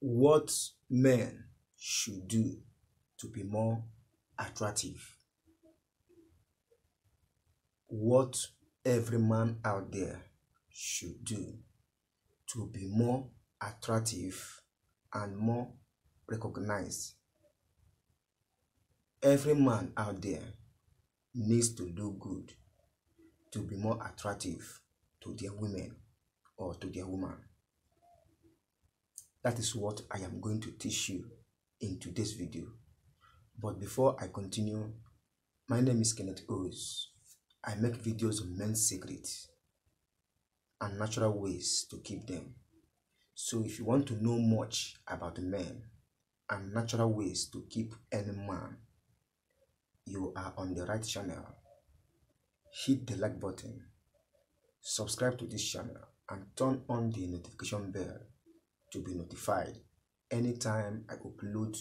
What men should do to be more attractive. What every man out there should do to be more attractive and more recognized. Every man out there needs to look good to be more attractive to their women or to their woman. That is what I am going to teach you in today's video. But before I continue, my name is Kenneth Os. I make videos on men's secrets and natural ways to keep them. So if you want to know much about men and natural ways to keep any man, you are on the right channel. Hit the like button, subscribe to this channel, and turn on the notification bell to be notified anytime I upload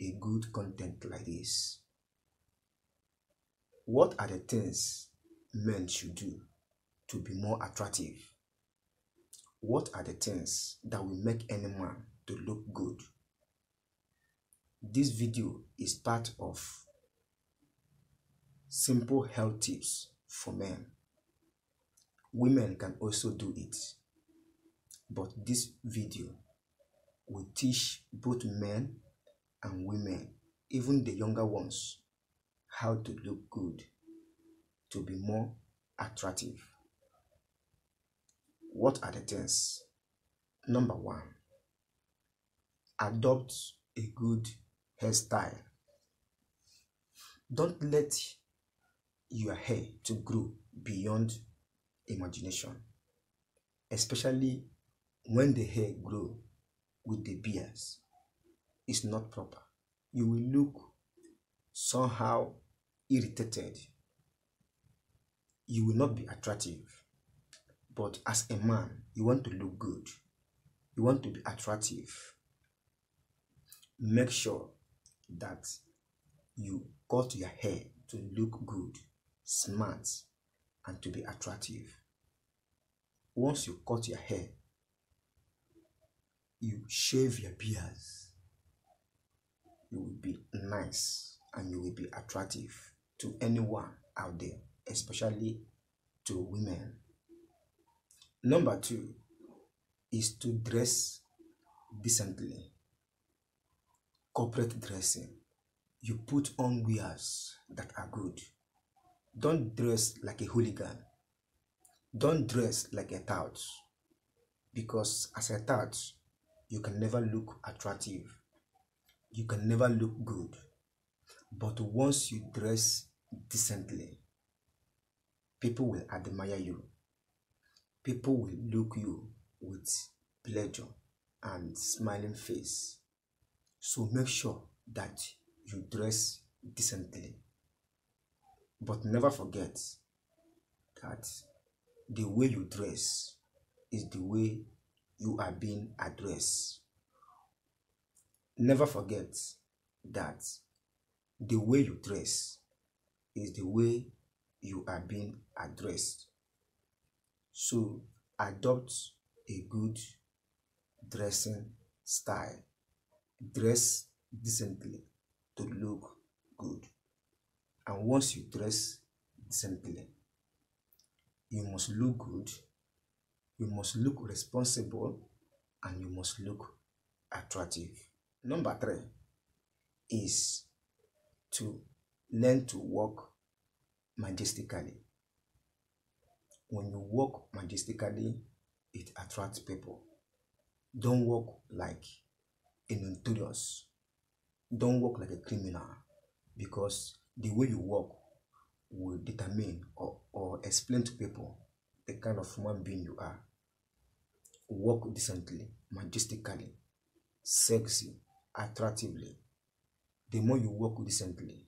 a good content like this. What are the things men should do to be more attractive? What are the things that will make any man to look good? This video is part of simple health tips for men. Women can also do it, but this video will teach both men and women, even the younger ones, how to look good to be more attractive. What are the things? Number one, adopt a good hairstyle. Don't let your hair to grow beyond imagination, especially when the hair grow with the beards. It's not proper. You will look somehow irritated. You will not be attractive. But as a man, you want to look good. You want to be attractive. Make sure that you cut your hair to look good, smart, and to be attractive. Once you cut your hair, you shave your beards, you will be nice and you will be attractive to anyone out there, especially to women. Number two is to dress decently. Corporate dressing. You put on wears that are good. Don't dress like a hooligan. Don't dress like a tout, because as a tout, you can never look attractive. You can never look good. But once you dress decently, people will admire you. People will look you with pleasure and smiling face. So make sure that you dress decently. But never forget that the way you dress is the way you are being addressed. Never forget that the way you dress is the way you are being addressed. So adopt a good dressing style. Dress decently to look good. And once you dress decently, you must look good, you must look responsible, and you must look attractive. Number three is to learn to walk majestically. When you walk majestically, it attracts people. Don't walk like a notorious. Don't walk like a criminal, because the way you walk will determine or explain to people the kind of human being you are. Walk decently, majestically, sexy, attractively. The more you walk decently,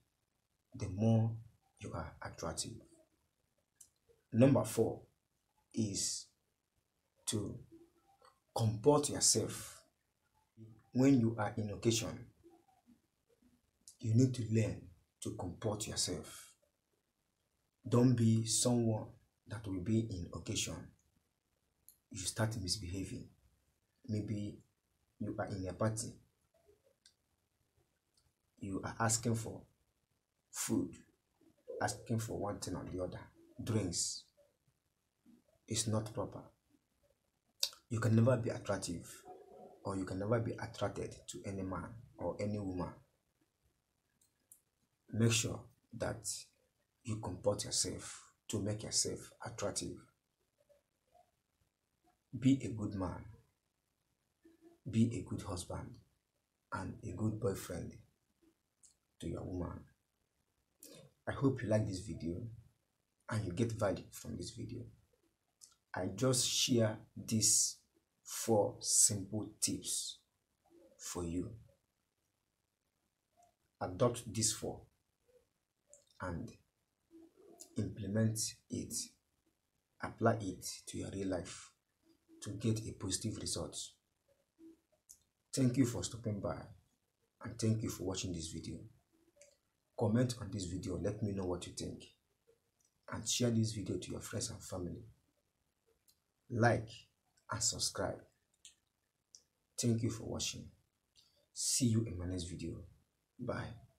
the more you are attractive. Number four is to comport yourself. When you are in occasion, you need to learn to comport yourself. Don't be someone that will be in occasion, you start misbehaving. Maybe you are in a party, you are asking for food, asking for one thing or the other, drinks, is not proper. You can never be attractive, or you can never be attracted to any man or any woman. Make sure that you comport yourself to make yourself attractive. Be a good man, be a good husband, and a good boyfriend to your woman. I hope you like this video and you get value from this video. I just share these 4 simple tips for you. Adopt these 4 and implement it, apply it to your real life to get a positive result. Thank you for stopping by and thank you for watching this video. Comment on this video, let me know what you think, and share this video to your friends and family. Like and subscribe. Thank you for watching. See you in my next video. Bye.